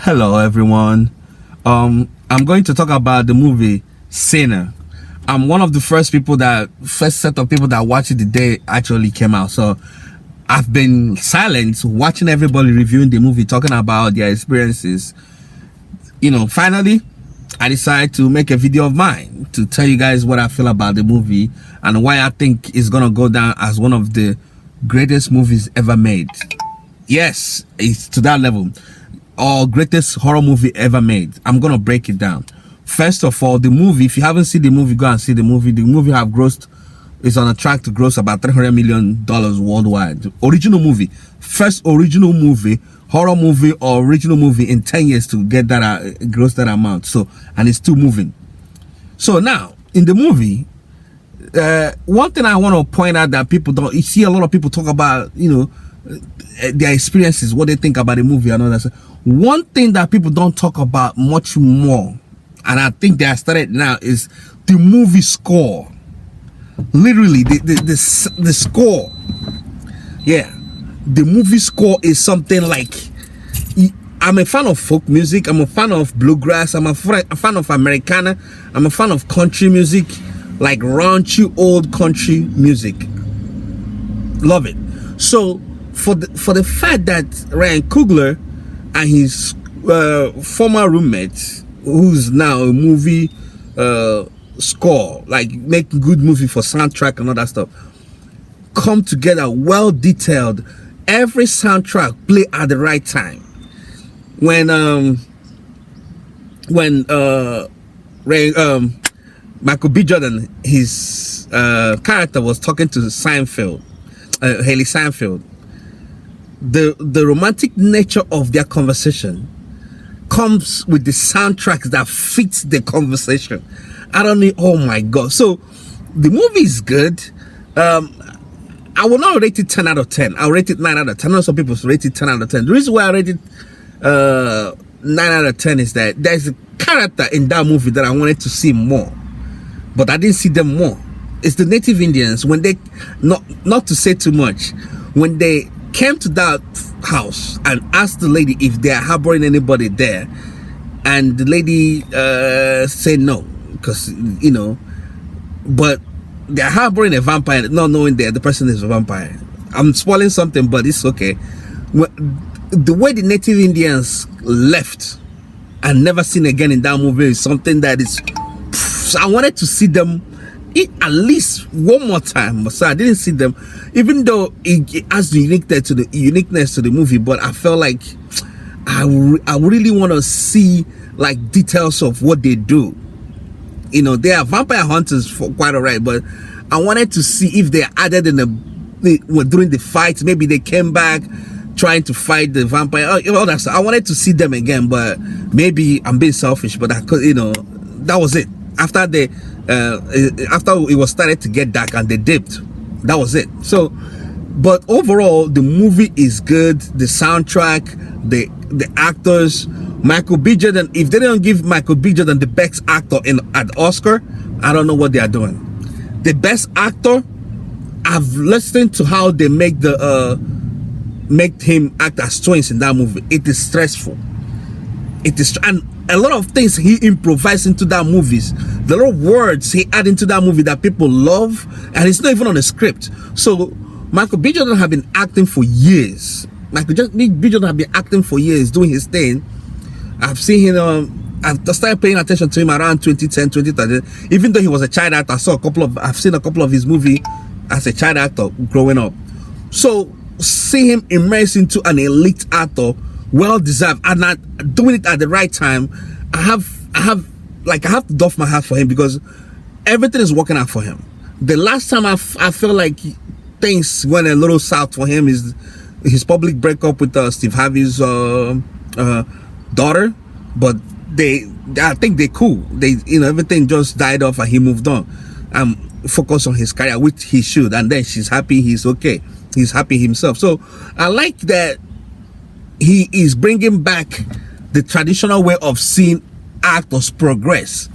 Hello everyone. I'm going to talk about the movie Sinner. I'm one of the first set of people that watched it the day it actually came out. So I've been silent watching everybody reviewing the movie, talking about their experiences. Finally, I decided to make a video of mine to tell you guys what I feel about the movie and why I think it's gonna go down as one of the greatest movies ever made. Yes, it's to that level. Or greatest horror movie ever made. I'm gonna break it down. First of all, the movie, if you haven't seen the movie, go and see the movie. The movie is on a track to gross about $300 million worldwide. Original movie. First original movie, horror movie or original movie in 10 years to get that gross that amount. So, and it's still moving. So now, in the movie, one thing I want to point out that you see a lot of people talk about, their experiences, what they think about the movie and all that. One thing that people don't talk about much more, and I think they have started now, is the movie score. Literally, the score. Yeah, the movie score is something like. I'm a fan of folk music. I'm a fan of bluegrass. I'm a fan of Americana. I'm a fan of country music, like raunchy old country music. Love it. So for the fact that Ryan Coogler and his former roommate, who's now a movie score, like making good movie for soundtrack and all that stuff, come together, well detailed, every soundtrack play at the right time. When Michael B. Jordan, his character, was talking to Seinfeld, Hailee Seinfeld, the romantic nature of their conversation comes with the soundtracks that fits the conversation. I don't know. Oh my god. So the movie is good. I will not rate it 10 out of 10. I'll rate it 9 out of 10. I know some people rate it 10 out of 10. The reason why I rate it 9 out of 10 is that there's a character in that movie that I wanted to see more, but I didn't see them more. It's the native Indians. When they, not to say too much, when they came to that house and asked the lady if they are harboring anybody there, and the lady said no, because but they're harboring a vampire, not knowing that the person is a vampire. I'm spoiling something, but it's okay. The way the native Indians left and never seen again in that movie is something that is. So I wanted to see them at least one more time, so I didn't see them, even though it has the uniqueness to the movie. But I felt like I really want to see like details of what they do. They are vampire hunters for quite alright, but I wanted to see if they added during the fight. Maybe they came back trying to fight the vampire. All that stuff. I wanted to see them again, but maybe I'm being selfish. But I could, that was it. After it was started to get dark and they dipped, that was it. So, but overall the movie is good. The soundtrack, the actors, Michael B. Jordan. If they don't give Michael B. Jordan the best actor at Oscar, I don't know what they are doing. The best actor, I've listened to how they make him act as twins in that movie. It is stressful. It is, and a lot of things he improvised into that movies, the lot of words he add into that movie that people love, and it's not even on the script. So Michael B. Jordan have been acting for years. Michael B. Jordan have been acting for years, doing his thing. I've seen him. I've started paying attention to him around 2010, 2013. Even though he was a child actor, I've seen a couple of his movies as a child actor growing up. So see him immersed into an elite actor, well deserved, and not doing it at the right time. I have to doff my hat for him, because everything is working out for him. The last time I feel like things went a little south for him is his public breakup with Steve Harvey's daughter. But I think they're cool. Everything just died off and he moved on. Focused on his career, which he should, and then she's happy. He's okay. He's happy himself. So I like that he is bringing back the traditional way of seeing actors progress.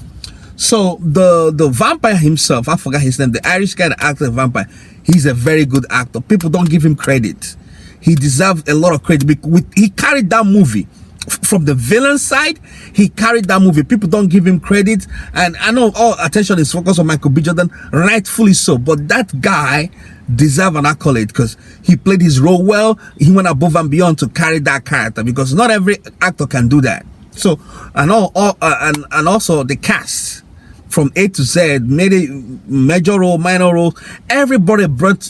So the vampire himself, I forgot his name, the Irish guy that acted the vampire, he's a very good actor. People don't give him credit. He deserves a lot of credit because he carried that movie from the villain side, he carried that movie. People don't give him credit, and I know all attention is focused on Michael B. Jordan, rightfully so, but that guy deserves an accolade because he played his role well. He went above and beyond to carry that character, because not every actor can do that. So, and also the cast from A to Z made a major role, minor role. Everybody brought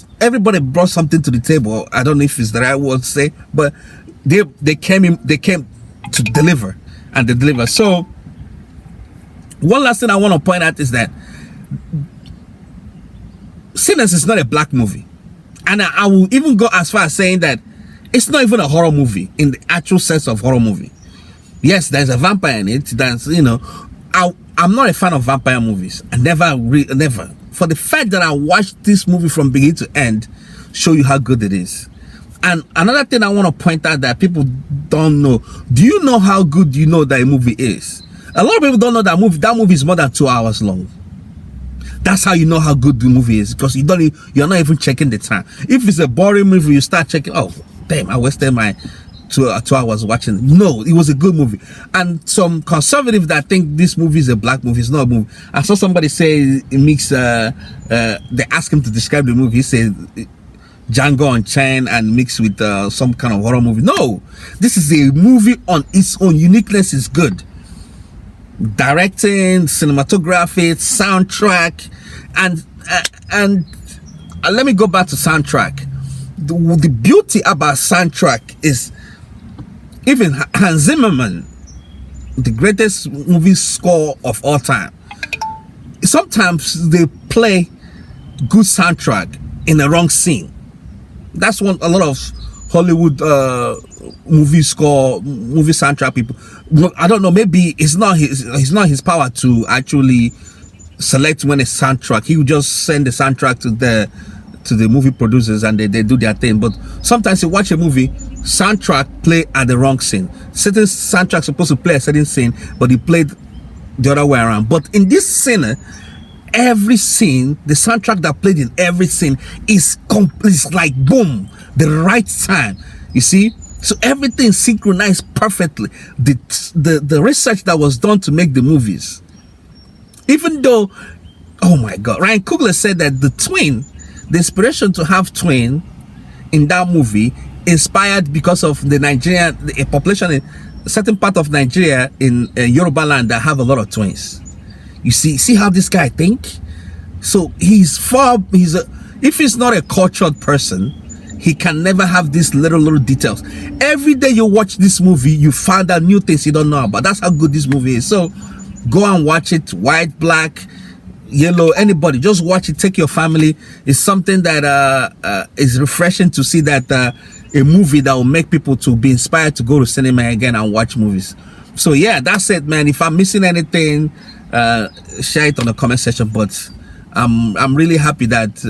something to the table. I don't know if it's the right word to say, but they came to deliver, and they deliver. So one last thing I want to point out is that Sinners is not a black movie, and I will even go as far as saying that it's not even a horror movie in the actual sense of horror movie. Yes, there's a vampire in it. That's, you know, I'm not a fan of vampire movies. I never. For the fact that I watched this movie from beginning to end, show you how good it is. And another thing I want to point out that people don't know. Do you know how good you know that a movie is? A lot of people don't know that movie. That movie is more than 2 hours long. That's how you know how good the movie is, because you're not even checking the time. If it's a boring movie, you start checking. Oh, damn! I wasted my 2 hours watching. No, it was a good movie. And some conservatives that think this movie is a black movie, it's not a movie. I saw somebody say it makes. They asked him to describe the movie. He said Django Unchained and mixed with some kind of horror movie. No, this is a movie on its own. Uniqueness is good. Directing, cinematography, soundtrack, and let me go back to soundtrack. The beauty about soundtrack is even Hans Zimmerman, the greatest movie score of all time, sometimes they play good soundtrack in the wrong scene. That's what a lot of Hollywood movie soundtrack people, I don't know, maybe it's not his power to actually select when a soundtrack. He would just send the soundtrack to the movie producers, and they do their thing. But sometimes you watch a movie, soundtrack play at the wrong scene. Certain soundtrack supposed to play a certain scene, but he played the other way around. But in this scene, every scene, the soundtrack that played in every scene is like boom, the right time. You see, so everything synchronized perfectly. The research that was done to make the movies, even though, oh my God, Ryan Coogler said that the inspiration to have twin in that movie inspired because of the population in a certain part of Nigeria in Yoruba land that have a lot of twins. You see how this guy think? So if he's not a cultured person, he can never have these little details. Every day you watch this movie, you find out new things you don't know about. That's how good this movie is. So go and watch it. White, black, yellow, anybody, just watch it. Take your family. It's something that is refreshing to see that a movie that will make people to be inspired to go to cinema again and watch movies. So yeah, that's it, man. If I'm missing anything, share it on the comment section. But I'm really happy that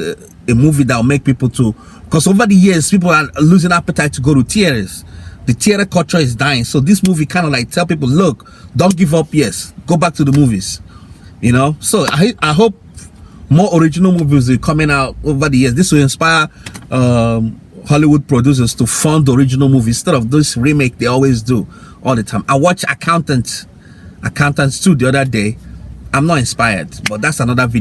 a movie that will make people to, because over the years people are losing appetite to go to theaters. The theater culture is dying. So this movie kind of like tell people, look, don't give up. Yes, go back to the movies. You know. So I hope more original movies are coming out over the years. This will inspire Hollywood producers to fund original movies instead of this remake they always do all the time. I watched Accountants 2 the other day. I'm not inspired, but that's another video.